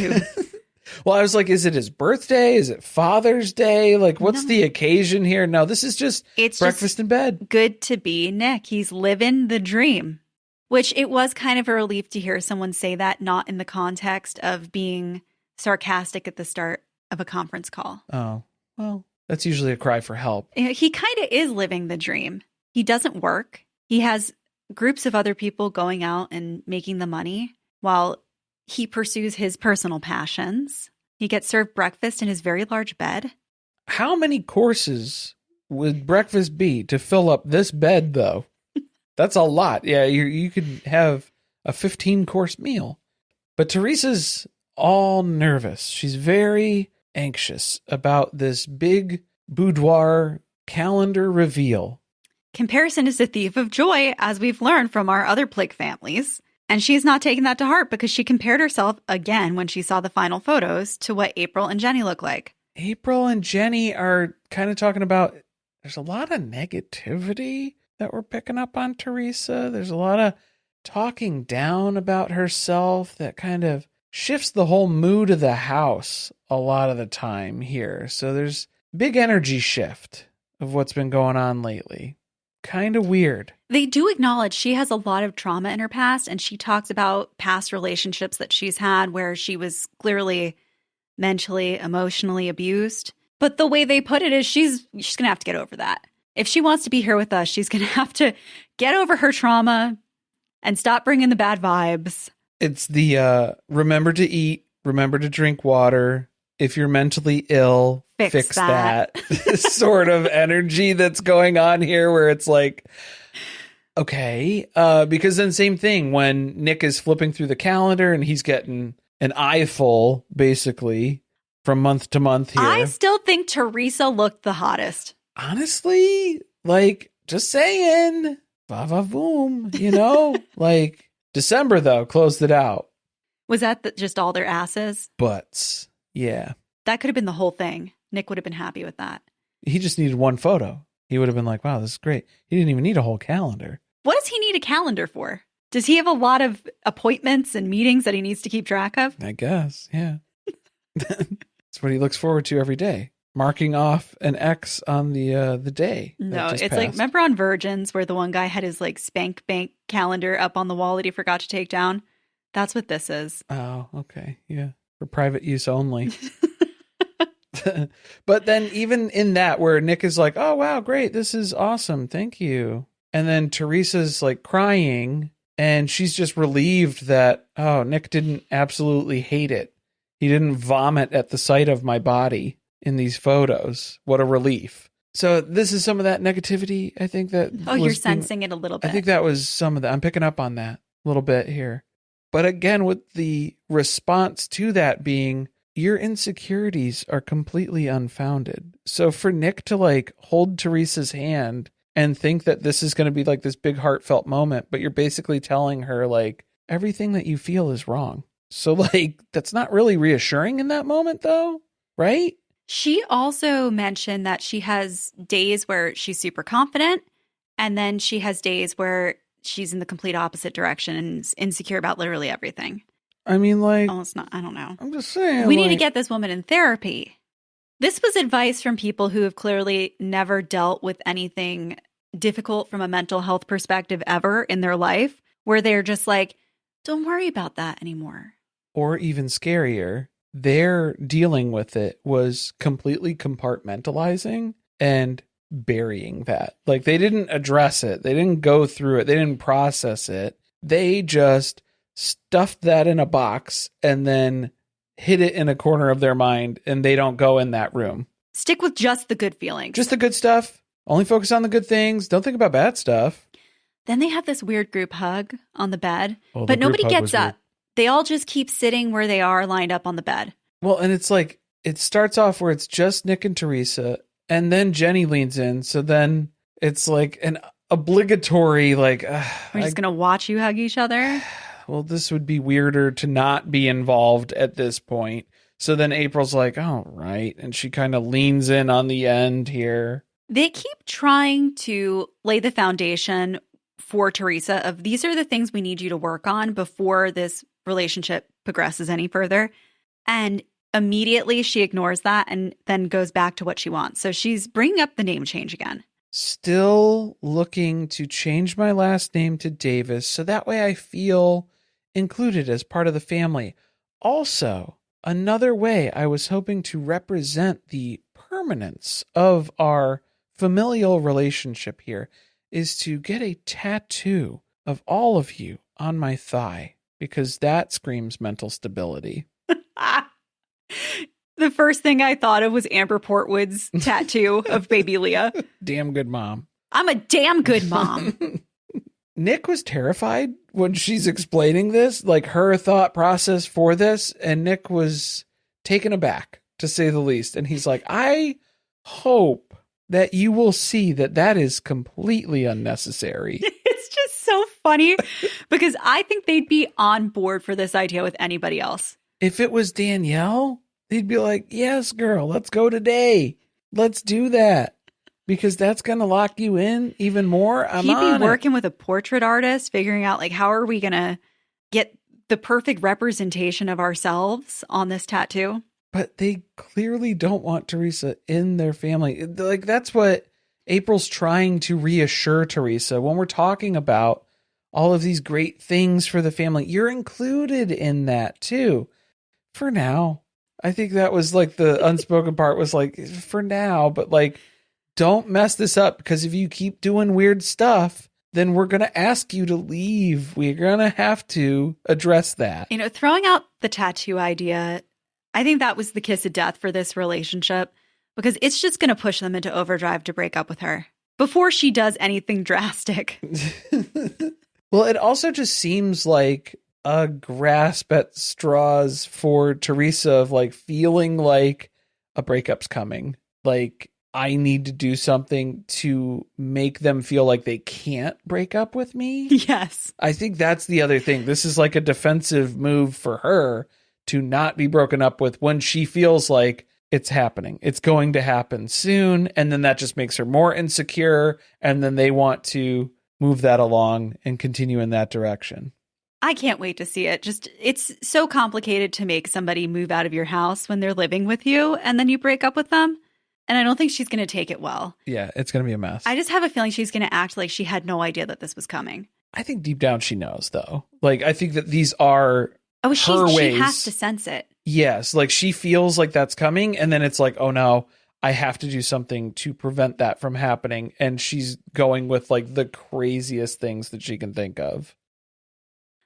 Speaker 1: Well, I was like, is it his birthday? Is it Father's Day? Like, what's the occasion here? No, this is just breakfast in bed.
Speaker 2: Good to be Nick. He's living the dream. Which it was kind of a relief to hear someone say that, not in the context of being sarcastic at the start of a conference call.
Speaker 1: Oh, well, that's usually a cry for help.
Speaker 2: He kind of is living the dream. He doesn't work. He has groups of other people going out and making the money while he pursues his personal passions. He gets served breakfast in his very large bed.
Speaker 1: How many courses would breakfast be to fill up this bed, though? That's a lot. Yeah, you could have a 15-course meal. But Teresa's all nervous. She's very anxious about this big boudoir calendar reveal.
Speaker 2: Comparison is the thief of joy, as we've learned from our other Plick families. And she's not taking that to heart because she compared herself again when she saw the final photos to what April and Jenny look like.
Speaker 1: April and Jenny are kind of talking about there's a lot of negativity that we're picking up on Teresa. There's a lot of talking down about herself that kind of shifts the whole mood of the house a lot of the time here. So there's big energy shift of what's been going on lately. Kind of weird.
Speaker 2: They do acknowledge she has a lot of trauma in her past, and she talks about past relationships that she's had where she was clearly mentally, emotionally abused. But the way they put it is she's going to have to get over that. If she wants to be here with us, she's going to have to get over her trauma and stop bringing the bad vibes.
Speaker 1: It's the remember to eat, remember to drink water. If you're mentally ill, fix that. Sort of energy that's going on here where it's like, okay. Because then same thing when Nick is flipping through the calendar and he's getting an eye full, basically, from month to month here.
Speaker 2: I still think Teresa looked the hottest.
Speaker 1: Honestly, like, just saying, va-va-voom, you know? Like, December, though, closed it out.
Speaker 2: Was that just all their asses?
Speaker 1: Butts. Yeah.
Speaker 2: That could have been the whole thing. Nick would have been happy with that.
Speaker 1: He just needed one photo. He would have been like, wow, this is great. He didn't even need a whole calendar.
Speaker 2: What does he need a calendar for? Does he have a lot of appointments and meetings that he needs to keep track of?
Speaker 1: I guess, yeah. That's what he looks forward to every day. Marking off an X on the day.
Speaker 2: No, it's like, remember on Virgins where the one guy had his like spank bank calendar up on the wall that he forgot to take down? That's what this is.
Speaker 1: Oh, okay. Yeah. For private use only. But then even in that where Nick is like, oh, wow, great. This is awesome. Thank you. And then Teresa's like crying and she's just relieved that, oh, Nick didn't absolutely hate it. He didn't vomit at the sight of my body in these photos. What a relief. So this is some of that negativity. I think that.
Speaker 2: Oh, you're sensing it a little bit.
Speaker 1: I think that was some of that. I'm picking up on that a little bit here. But again, with the response to that being, your insecurities are completely unfounded. So for Nick to like hold Teresa's hand and think that this is going to be like this big heartfelt moment, but you're basically telling her like everything that you feel is wrong. So like, that's not really reassuring in that moment though, right?
Speaker 2: She also mentioned that she has days where she's super confident, and then she has days where she's in the complete opposite direction and is insecure about literally everything.
Speaker 1: I mean, like,
Speaker 2: oh, it's not, I don't know.
Speaker 1: I'm just saying.
Speaker 2: We need to get this woman in therapy. This was advice from people who have clearly never dealt with anything difficult from a mental health perspective ever in their life, where they're just like, don't worry about that anymore.
Speaker 1: Or even scarier, their dealing with it was completely compartmentalizing and burying that. Like they didn't address it. They didn't go through it. They didn't process it. They just stuffed that in a box and then hid it in a corner of their mind, and they don't go in that room.
Speaker 2: Stick with just the good feelings.
Speaker 1: Just the good stuff. Only focus on the good things. Don't think about bad stuff.
Speaker 2: Then they have this weird group hug on the bed, but nobody gets up. Weird. They all just keep sitting where they are, lined up on the bed.
Speaker 1: Well, and it's like, it starts off where it's just Nick and Teresa, and then Jenny leans in. So then it's like an obligatory, like,
Speaker 2: we're just going to watch you hug each other.
Speaker 1: Well, this would be weirder to not be involved at this point. So then April's like, oh, right. And she kind of leans in on the end here.
Speaker 2: They keep trying to lay the foundation for Teresa of these are the things we need you to work on before this relationship progresses any further. And immediately she ignores that and then goes back to what she wants. So she's bringing up the name change again.
Speaker 1: Still looking to change my last name to Davis, so that way I feel included as part of the family. Also, another way I was hoping to represent the permanence of our familial relationship here is to get a tattoo of all of you on my thigh, because that screams mental stability.
Speaker 2: The first thing I thought of was Amber Portwood's tattoo of baby Leah.
Speaker 1: Damn good mom.
Speaker 2: I'm a damn good mom.
Speaker 1: Nick was terrified when she's explaining this, like her thought process for this, and Nick was taken aback, to say the least. And he's like, I hope that you will see that that is completely unnecessary.
Speaker 2: It's just so funny because I think they'd be on board for this idea with anybody else.
Speaker 1: If it was Dannielle, they'd be like, yes, girl, let's go today. Let's do that. because that's going to lock you in even more.
Speaker 2: He'd be working with a portrait artist, figuring out like, how are we going to get the perfect representation of ourselves on this tattoo?
Speaker 1: But they clearly don't want Teresa in their family. Like, that's what April's trying to reassure Teresa when we're talking about all of these great things for the family. You're included in that too. For now. I think that was like the unspoken part was like, for now, but like, don't mess this up, because if you keep doing weird stuff, then we're going to ask you to leave. We're going to have to address that.
Speaker 2: You know, throwing out the tattoo idea, I think that was the kiss of death for this relationship, because it's just going to push them into overdrive to break up with her before she does anything drastic.
Speaker 1: Well, it also just seems like a grasp at straws for Teresa of like feeling like a breakup's coming. Like, I need to do something to make them feel like they can't break up with me.
Speaker 2: Yes.
Speaker 1: I think that's the other thing. This is like a defensive move for her to not be broken up with when she feels like it's happening. It's going to happen soon. And then that just makes her more insecure. And then they want to move that along and continue in that direction.
Speaker 2: I can't wait to see it. Just, it's so complicated to make somebody move out of your house when they're living with you and then you break up with them. And I don't think she's going to take it well.
Speaker 1: Yeah, it's going to be a mess.
Speaker 2: I just have a feeling she's going to act like she had no idea that this was coming.
Speaker 1: I think deep down she knows, though. Like, I think that these are her ways.
Speaker 2: She has to sense it.
Speaker 1: Yes, like she feels like that's coming. And then it's like, oh no, I have to do something to prevent that from happening. And she's going with like the craziest things that she can think of.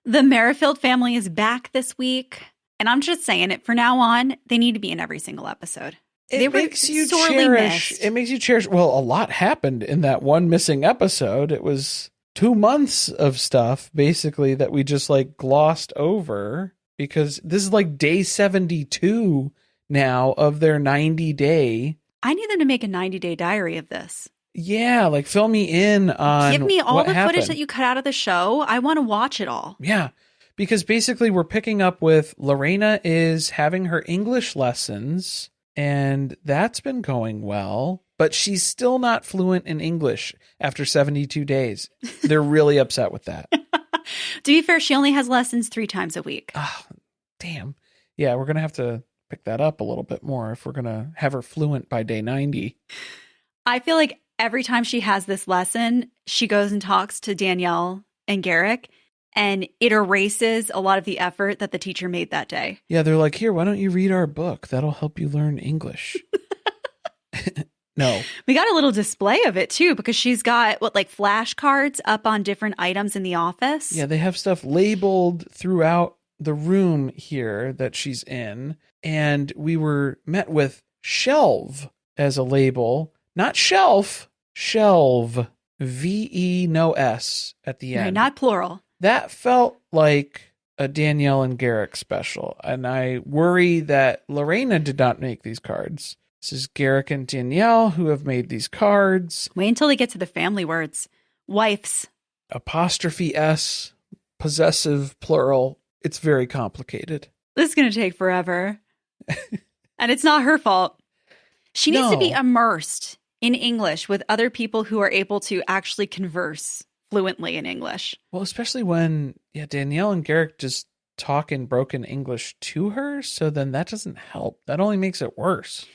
Speaker 2: The Merrifield family is back this week. And I'm just saying it, from now on, they need to be in every single episode.
Speaker 1: It makes you cherish. It makes you cherish. Well, a lot happened in that one missing episode. It was 2 months of stuff, basically, that we just like glossed over, because this is like day 72 now of their 90-day.
Speaker 2: I need them to make a 90-day diary of this.
Speaker 1: Yeah, like fill me in on
Speaker 2: Give me all the
Speaker 1: happened.
Speaker 2: footage that you cut out of the show. I want to watch it all.
Speaker 1: Yeah, because basically we're picking up with Lorrana is having her English lessons, and that's been going well, but she's still not fluent in English after 72 days. They're really upset with that.
Speaker 2: To be fair, she only has lessons 3 times a week.
Speaker 1: Oh, damn. Yeah, we're going to have to pick that up a little bit more if we're going to have her fluent by day 90.
Speaker 2: I feel like every time she has this lesson, she goes and talks to Dannielle and Garrick, and it erases a lot of the effort that the teacher made that day.
Speaker 1: Yeah, they're like, here, why don't you read our book? That'll help you learn English. No.
Speaker 2: We got a little display of it, too, because she's got, like flashcards up on different items in the office?
Speaker 1: Yeah, they have stuff labeled throughout the room here that she's in. And we were met with shelve as a label. Not shelf, shelve. V-E, no S at the end.
Speaker 2: Right, not plural.
Speaker 1: That felt like a Dannielle and Garrick special. And I worry that Lorrana did not make these cards. This is Garrick and Dannielle who have made these cards.
Speaker 2: Wait until they get to the family words. Wifes.
Speaker 1: Apostrophe S, possessive plural. It's very complicated.
Speaker 2: This is going to take forever. And it's not her fault. She needs to be immersed in English with other people who are able to actually converse fluently in English.
Speaker 1: Well, especially when Dannielle and Garrick just talk in broken English to her. So then that doesn't help. That only makes it worse.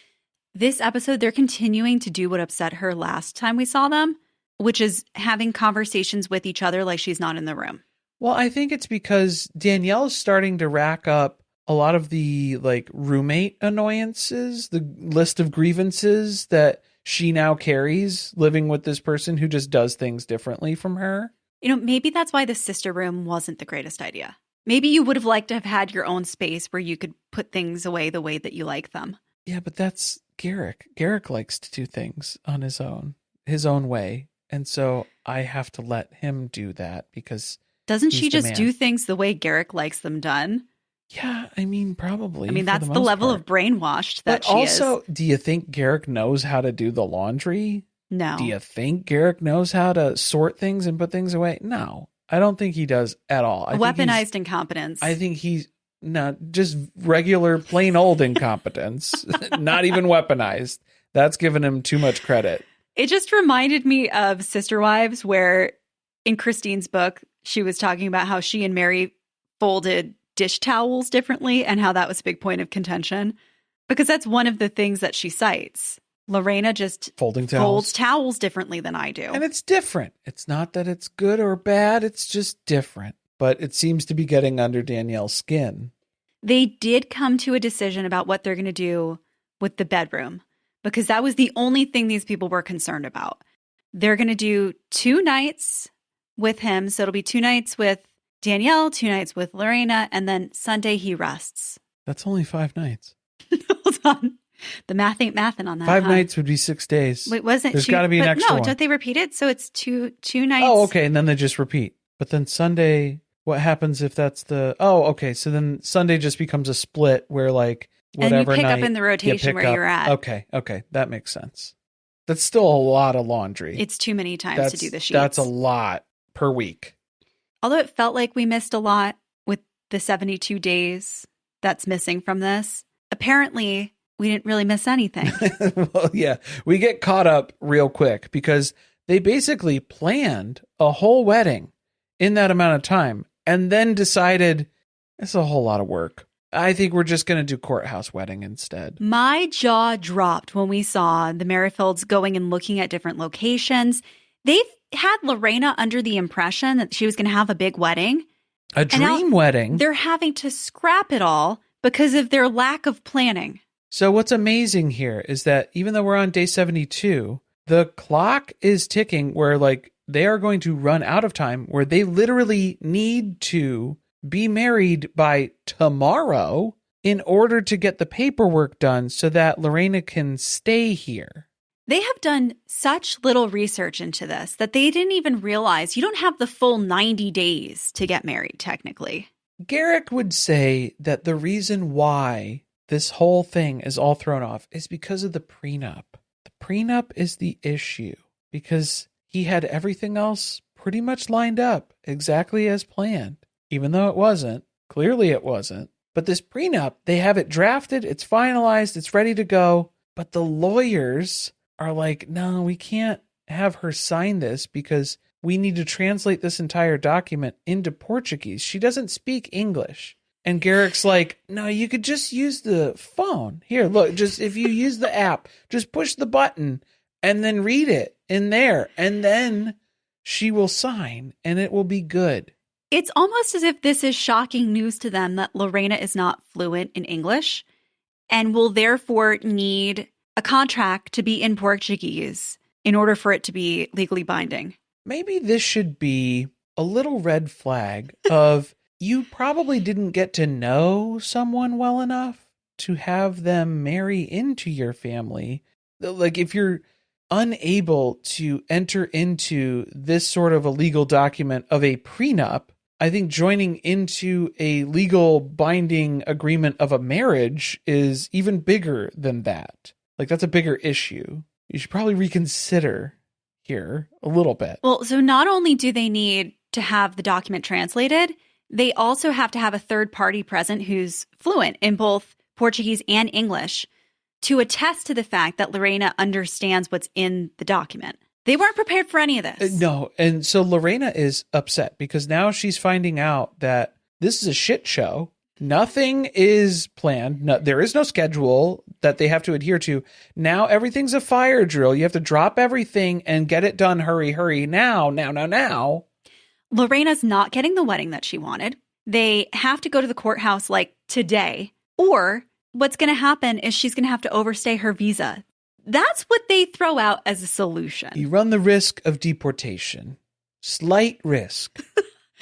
Speaker 2: This episode, they're continuing to do what upset her last time we saw them, which is having conversations with each other like she's not in the room.
Speaker 1: Well, I think it's because Dannielle is starting to rack up a lot of the like roommate annoyances, the list of grievances that she now carries living with this person who just does things differently from her.
Speaker 2: You know, maybe that's why the sister room wasn't the greatest idea. Maybe you would have liked to have had your own space where you could put things away the way that you like them.
Speaker 1: Yeah, but that's Garrick. Garrick likes to do things on his own way. And so I have to let him do that because
Speaker 2: doesn't she just do things the way Garrick likes them done?
Speaker 1: Yeah, I mean, probably.
Speaker 2: I mean, that's the level of brainwashed that she is.
Speaker 1: But also, do you think Garrick knows how to do the laundry?
Speaker 2: No.
Speaker 1: Do you think Garrick knows how to sort things and put things away? No, I don't think he does at all.
Speaker 2: Weaponized incompetence.
Speaker 1: I think he's not just regular, plain old incompetence, not even weaponized. That's giving him too much credit.
Speaker 2: It just reminded me of Sister Wives, where in Christine's book, she was talking about how she and Mary folded dish towels differently and how that was a big point of contention. Because that's one of the things that she cites. Lorrana just folds towels differently than I do.
Speaker 1: And it's different. It's not that it's good or bad. It's just different. But it seems to be getting under Dannielle's skin.
Speaker 2: They did come to a decision about what they're going to do with the bedroom, because that was the only thing these people were concerned about. They're going to do 2 nights with him. So it'll be 2 nights with Dannielle, 2 nights with Lorrana, and then Sunday he rests.
Speaker 1: That's only 5 nights.
Speaker 2: Hold on. The math ain't mathin' on that.
Speaker 1: 5 nights would be 6 days.
Speaker 2: Wait, wasn't
Speaker 1: There's got to be an extra one.
Speaker 2: No, don't they repeat it? So it's two nights.
Speaker 1: Oh, okay. And then they just repeat. But then Sunday, what happens if that's the... Oh, okay. So then Sunday just becomes a split where like whatever
Speaker 2: and you pick
Speaker 1: night
Speaker 2: up in the rotation where you're at.
Speaker 1: Okay. That makes sense. That's still a lot of laundry.
Speaker 2: It's too many times to do the sheets.
Speaker 1: That's a lot per week.
Speaker 2: Although it felt like we missed a lot with the 72 days that's missing from this, apparently we didn't really miss anything.
Speaker 1: Well, yeah, we get caught up real quick because they basically planned a whole wedding in that amount of time and then decided it's a whole lot of work. I think we're just going to do courthouse wedding instead.
Speaker 2: My jaw dropped when we saw the Merrifields going and looking at different locations. They've had Lorrana under the impression that she was going to have a big wedding.
Speaker 1: A dream wedding.
Speaker 2: They're having to scrap it all because of their lack of planning.
Speaker 1: So what's amazing here is that even though we're on day 72, the clock is ticking where like they are going to run out of time, where they literally need to be married by tomorrow in order to get the paperwork done so that Lorrana can stay here.
Speaker 2: They have done such little research into this that they didn't even realize you don't have the full 90 days to get married, technically.
Speaker 1: Garrick would say that the reason why this whole thing is all thrown off is because of the prenup. The prenup is the issue because he had everything else pretty much lined up exactly as planned, even though it wasn't. Clearly it wasn't. But this prenup, they have it drafted, it's finalized, it's ready to go. But the lawyers are like, no, we can't have her sign this because we need to translate this entire document into Portuguese. She doesn't speak English. And Garrick's like, no, you could just use the phone. Here, look, just if you use the app, just push the button and then read it in there. And then she will sign and it will be good.
Speaker 2: It's almost as if this is shocking news to them that Lorrana is not fluent in English and will therefore need a contract to be in Portuguese in order for it to be legally binding.
Speaker 1: Maybe this should be a little red flag of you probably didn't get to know someone well enough to have them marry into your family. Like if you're unable to enter into this sort of a legal document of a prenup, I think joining into a legal binding agreement of a marriage is even bigger than that. Like that's a bigger issue. You should probably reconsider here a little bit.
Speaker 2: Well, so not only do they need to have the document translated, they also have to have a third party present who's fluent in both Portuguese and English to attest to the fact that Lorrana understands what's in the document. They weren't prepared for any of this.
Speaker 1: No. And so Lorrana is upset because now she's finding out that this is a shit show. Nothing is planned. No, there is no schedule that they have to adhere to. Now everything's a fire drill. You have to drop everything and get it done. Hurry, hurry. Now.
Speaker 2: Lorrana's not getting the wedding that she wanted. They have to go to the courthouse like today. Or what's going to happen is she's going to have to overstay her visa. That's what they throw out as a solution.
Speaker 1: You run the risk of deportation. Slight risk.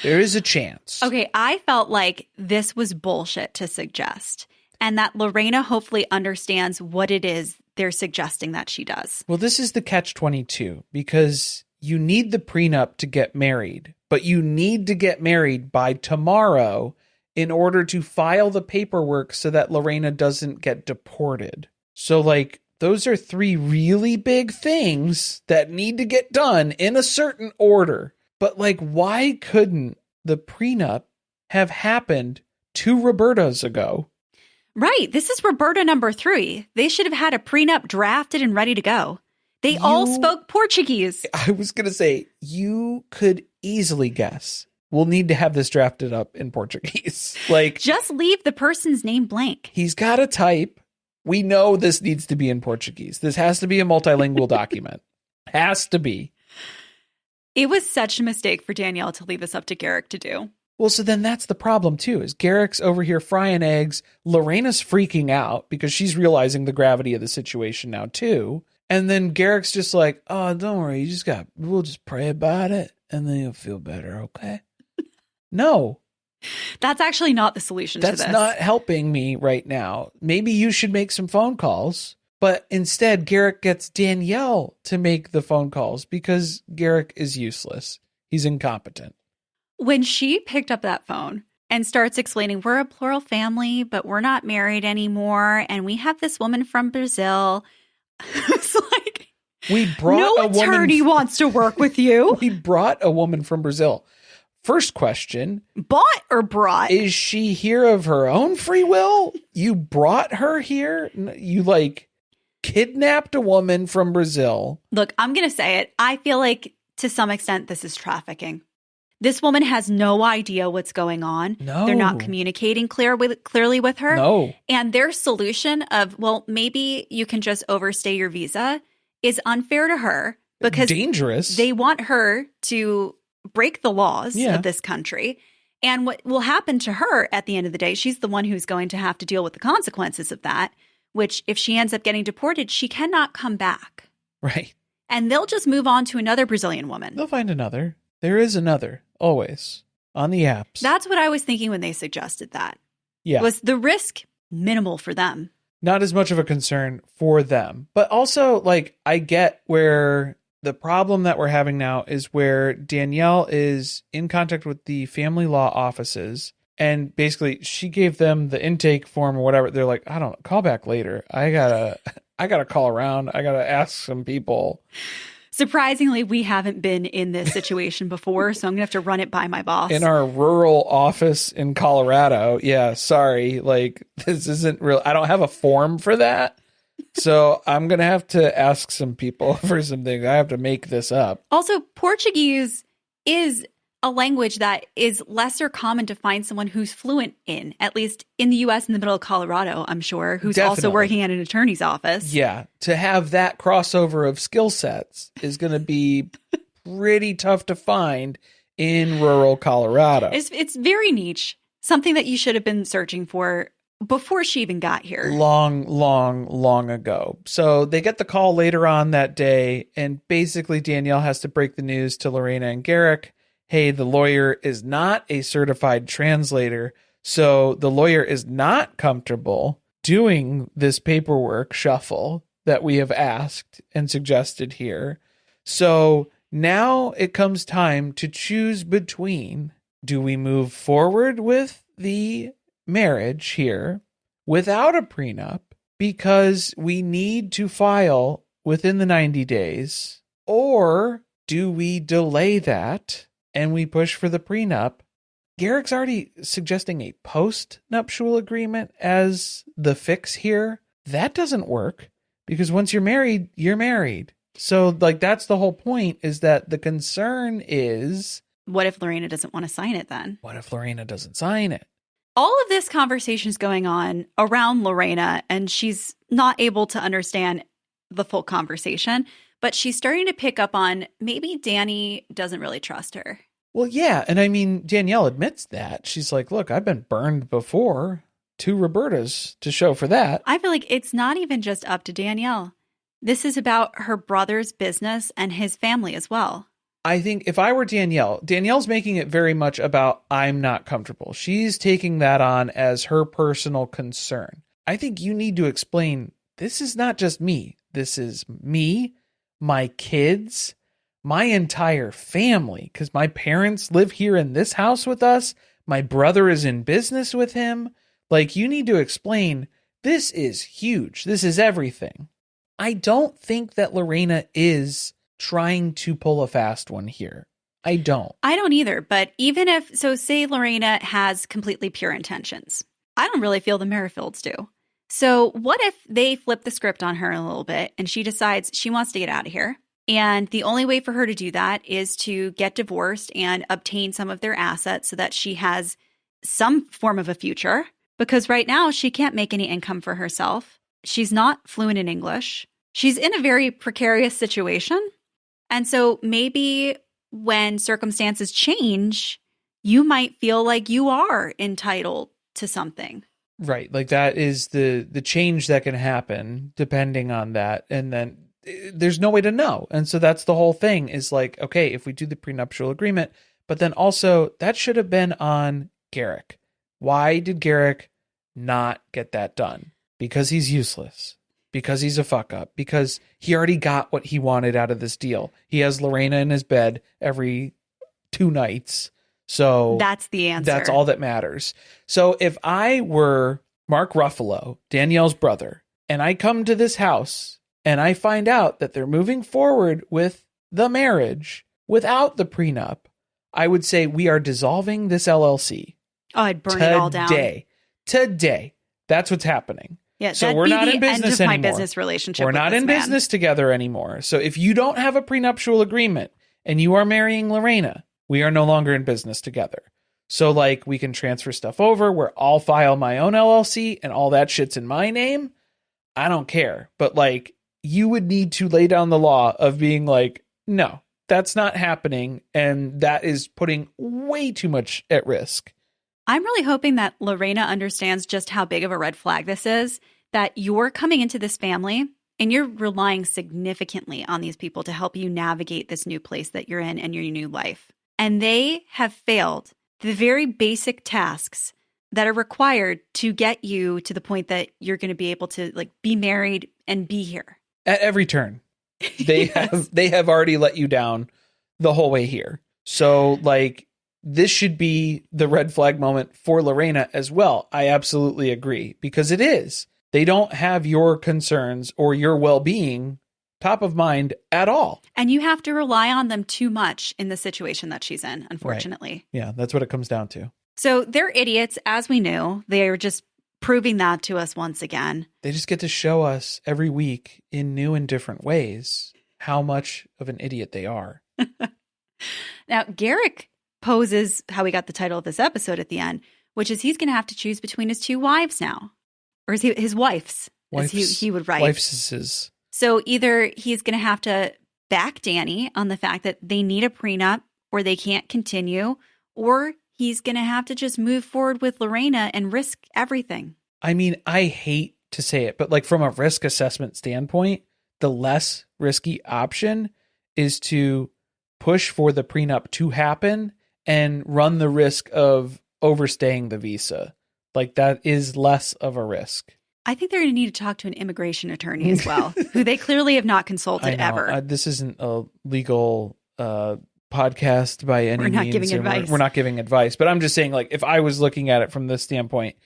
Speaker 1: There is a chance.
Speaker 2: Okay, I felt like this was bullshit to suggest, and that Lorrana hopefully understands what it is they're suggesting that she does.
Speaker 1: Well, this is the catch-22, because you need the prenup to get married, but you need to get married by tomorrow in order to file the paperwork so that Lorrana doesn't get deported. So, like, those are 3 really big things that need to get done in a certain order. But, like, why couldn't the prenup have happened 2 Robertas ago?
Speaker 2: Right. This is Roberta number 3. They should have had a prenup drafted and ready to go. They all spoke Portuguese.
Speaker 1: I was going to say, you could easily guess. We'll need to have this drafted up in Portuguese. Like,
Speaker 2: just leave the person's name blank.
Speaker 1: He's got to type. We know this needs to be in Portuguese. This has to be a multilingual document. Has to be.
Speaker 2: It was such a mistake for Dannielle to leave this up to Garrick to do.
Speaker 1: Well, so then that's the problem too, is Garrick's over here frying eggs. Lorrana's freaking out because she's realizing the gravity of the situation now too. And then Garrick's just like, oh, don't worry. We'll just pray about it and then you'll feel better. Okay. No.
Speaker 2: That's actually not the solution to this.
Speaker 1: That's not helping me right now. Maybe you should make some phone calls. But instead, Garrick gets Dannielle to make the phone calls because Garrick is useless. He's incompetent.
Speaker 2: When she picked up that phone and starts explaining, we're a plural family, but we're not married anymore. And we have this woman from Brazil. It's like, no attorney wants to work with you.
Speaker 1: We brought a woman from Brazil. First question.
Speaker 2: Bought or brought?
Speaker 1: Is she here of her own free will? You brought her here? You kidnapped a woman from Brazil.
Speaker 2: Look, I'm going to say it. I feel like to some extent this is trafficking. This woman has no idea what's going on.
Speaker 1: No.
Speaker 2: They're not communicating clearly with her.
Speaker 1: No.
Speaker 2: And their solution of, well, maybe you can just overstay your visa is unfair to her because
Speaker 1: dangerous.
Speaker 2: They want her to break the laws of this country. And what will happen to her at the end of the day, she's the one who's going to have to deal with the consequences of that, which if she ends up getting deported, she cannot come back.
Speaker 1: Right.
Speaker 2: And they'll just move on to another Brazilian woman.
Speaker 1: They'll find another. There is another, always, on the apps.
Speaker 2: That's what I was thinking when they suggested that.
Speaker 1: Yeah.
Speaker 2: Was the risk minimal for them?
Speaker 1: Not as much of a concern for them. But also, I get where the problem that we're having now is where Dannielle is in contact with the family law offices. And basically, she gave them the intake form or whatever. They're like, I don't know, call back later. I gotta call around. I gotta ask some people.
Speaker 2: Surprisingly, we haven't been in this situation before, so I'm going to have to run it by my boss.
Speaker 1: In our rural office in Colorado. Yeah, sorry. This isn't real. I don't have a form for that. So I'm going to have to ask some people for some things. I have to make this up.
Speaker 2: Also, Portuguese is a language that is lesser common to find someone who's fluent in, at least in the U.S. in the middle of Colorado, I'm sure, who's also working at an attorney's office.
Speaker 1: Yeah. To have that crossover of skill sets is going to be pretty tough to find in rural Colorado.
Speaker 2: It's very niche, something that you should have been searching for before she even got here.
Speaker 1: Long ago. So they get the call later on that day, and basically Dannielle has to break the news to Lorrana and Garrick. Hey, the lawyer is not a certified translator, so the lawyer is not comfortable doing this paperwork shuffle that we have asked and suggested here. So now it comes time to choose between, do we move forward with the marriage here without a prenup because we need to file within the 90 days, or do we delay that and we push for the prenup? Garrick's already suggesting a post-nuptial agreement as the fix here. That doesn't work because once you're married, you're married. So that's the whole point, is that the concern is,
Speaker 2: what if Lorrana doesn't want to sign it then?
Speaker 1: What if Lorrana doesn't sign it?
Speaker 2: All of this conversation is going on around Lorrana, and she's not able to understand the full conversation, but she's starting to pick up on maybe Dani doesn't really trust her.
Speaker 1: Well, yeah. And I mean, Dannielle admits that. She's like, look, I've been burned before. 2 Robertas to show for that.
Speaker 2: I feel like it's not even just up to Dannielle. This is about her brother's business and his family as well.
Speaker 1: I think if I were Dannielle's making it very much about, I'm not comfortable. She's taking that on as her personal concern. I think you need to explain, this is not just me. This is me, my kids, my entire family, because my parents live here in this house with us. My brother is in business with him. You need to explain, this is huge. This is everything. I don't think that Lorrana is trying to pull a fast one here. I don't either. But
Speaker 2: even if, say Lorrana has completely pure intentions, I don't really feel the Merrifields do. So what if they flip the script on her a little bit and she decides she wants to get out of here? And the only way for her to do that is to get divorced and obtain some of their assets so that she has some form of a future. Because right now she can't make any income for herself. She's not fluent in English. She's in a very precarious situation. And so maybe when circumstances change, you might feel like you are entitled to something.
Speaker 1: Right. Like that is the change that can happen depending on that. And then there's no way to know. And so that's the whole thing is like, okay, if we do the prenuptial agreement, but then also that should have been on Garrick. Why did Garrick not get that done? Because he's useless. Because he's a fuck up. Because he already got what he wanted out of this deal. He has Lorrana in his bed every 2 nights. So
Speaker 2: that's the answer.
Speaker 1: That's all that matters. So if I were Mark Ruffalo, Dannielle's brother, and I come to this house and I find out that they're moving forward with the marriage without the prenup, I would say we are dissolving this LLC.
Speaker 2: Oh, I'd burn it all down.
Speaker 1: Today. That's what's happening.
Speaker 2: Yeah,
Speaker 1: so we're not in business anymore.
Speaker 2: My business relationship.
Speaker 1: We're not in business together anymore. So if you don't have a prenuptial agreement and you are marrying Lorrana, we are no longer in business together. So like we can transfer stuff over where I'll file my own LLC and all that shit's in my name. I don't care. But like you would need to lay down the law of being like, no, that's not happening. And that is putting way too much at risk.
Speaker 2: I'm really hoping that Lorrana understands just how big of a red flag this is, that you're coming into this family and you're relying significantly on these people to help you navigate this new place that you're in and your new life. And they have failed the very basic tasks that are required to get you to the point that you're going to be able to like be married and be here.
Speaker 1: At every turn. They have already let you down the whole way here. So like this should be the red flag moment for Lorrana as well. I absolutely agree because it is. They don't have your concerns or your well-being top of mind at all.
Speaker 2: And you have to rely on them too much in the situation that she's in, unfortunately.
Speaker 1: Right. Yeah, that's what it comes down to.
Speaker 2: So they're idiots, as we knew. They are just proving that to us once again.
Speaker 1: They just get to show us every week in new and different ways how much of an idiot they are.
Speaker 2: Now, Garrick poses how we got the title of this episode at the end, which is he's going to have to choose between his 2 wives now. Or is his wife's, as he would write.
Speaker 1: Wife's.
Speaker 2: So either he's going to have to back Dani on the fact that they need a prenup or they can't continue, or he's going to have to just move forward with Lorrana and risk everything.
Speaker 1: I mean, I hate to say it, but like from a risk assessment standpoint, the less risky option is to push for the prenup to happen and run the risk of overstaying the visa. Like that is less of a risk.
Speaker 2: I think they're going to need to talk to an immigration attorney as well, who they clearly have not consulted ever.
Speaker 1: This isn't a legal podcast by any means.
Speaker 2: We're not giving advice.
Speaker 1: We're not giving advice. But I'm just saying, like, if I was looking at it from this standpoint,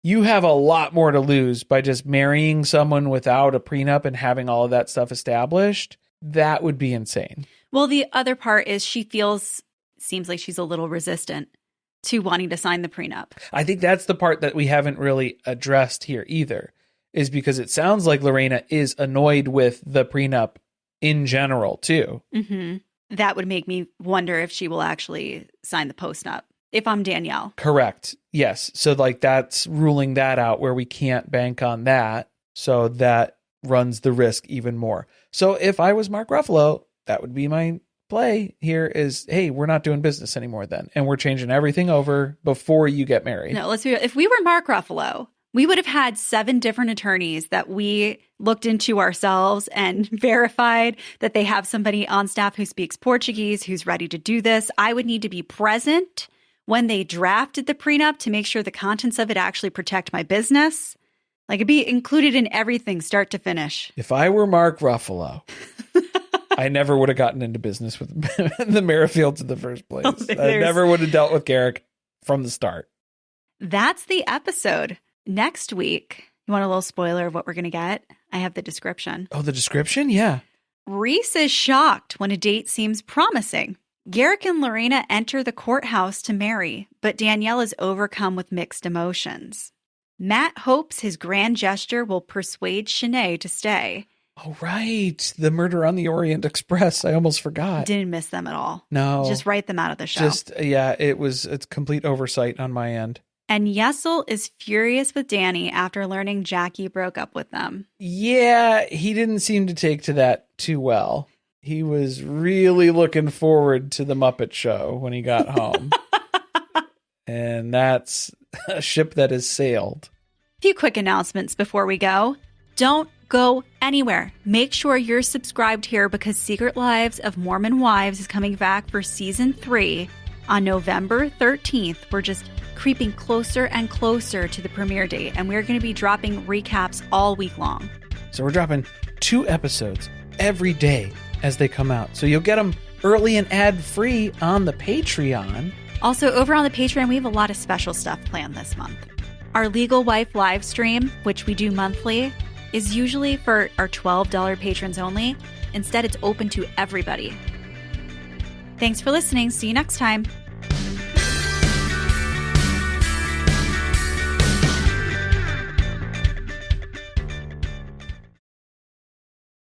Speaker 1: you have a lot more to lose by just marrying someone without a prenup and having all of that stuff established. That would be insane.
Speaker 2: Well, the other part is seems like she's a little resistant to wanting to sign the prenup.
Speaker 1: I think that's the part that we haven't really addressed here either, is because it sounds like Lorrana is annoyed with the prenup in general too.
Speaker 2: Mm-hmm. That would make me wonder if she will actually sign the postnup, if I'm Dannielle.
Speaker 1: Correct. Yes. So like that's ruling that out where we can't bank on that. So that runs the risk even more. So if I was Mark Ruffalo, that would be my play here is, hey, we're not doing business anymore then. And we're changing everything over before you get married.
Speaker 2: No, let's be real. If we were Mark Ruffalo, we would have had 7 different attorneys that we looked into ourselves and verified that they have somebody on staff who speaks Portuguese, who's ready to do this. I would need to be present when they drafted the prenup to make sure the contents of it actually protect my business. Like it'd be included in everything, start to finish.
Speaker 1: If I were Mark Ruffalo, I never would have gotten into business with the Merrifields in the first place. I never would have dealt with Garrick from the start.
Speaker 2: That's the episode. Next week, you want a little spoiler of what we're going to get? I have the description.
Speaker 1: Oh, the description? Yeah.
Speaker 2: Reese is shocked when a date seems promising. Garrick and Lorrana enter the courthouse to marry, but Dannielle is overcome with mixed emotions. Matt hopes his grand gesture will persuade Shanae to stay.
Speaker 1: Oh, right. The Murder on the Orient Express. I almost forgot.
Speaker 2: Didn't miss them at all.
Speaker 1: No.
Speaker 2: Just write them out of the show.
Speaker 1: It's complete oversight on my end.
Speaker 2: And Yessel is furious with Dani after learning Jackie broke up with them.
Speaker 1: Yeah, he didn't seem to take to that too well. He was really looking forward to the Muppet Show when he got home. And that's a ship that has sailed.
Speaker 2: A few quick announcements before we go. Don't go anywhere. Make sure you're subscribed here because Secret Lives of Mormon Wives is coming back for season 3 on November 13th. We're just creeping closer and closer to the premiere date, and we're going to be dropping recaps all week long.
Speaker 1: So we're dropping 2 episodes every day as they come out. So you'll get them early and ad-free on the Patreon.
Speaker 2: Also, over on the Patreon, we have a lot of special stuff planned this month. Our Legal Wife live stream, which we do monthly, is usually for our $12 patrons only. Instead, it's open to everybody. Thanks for listening. See you next time.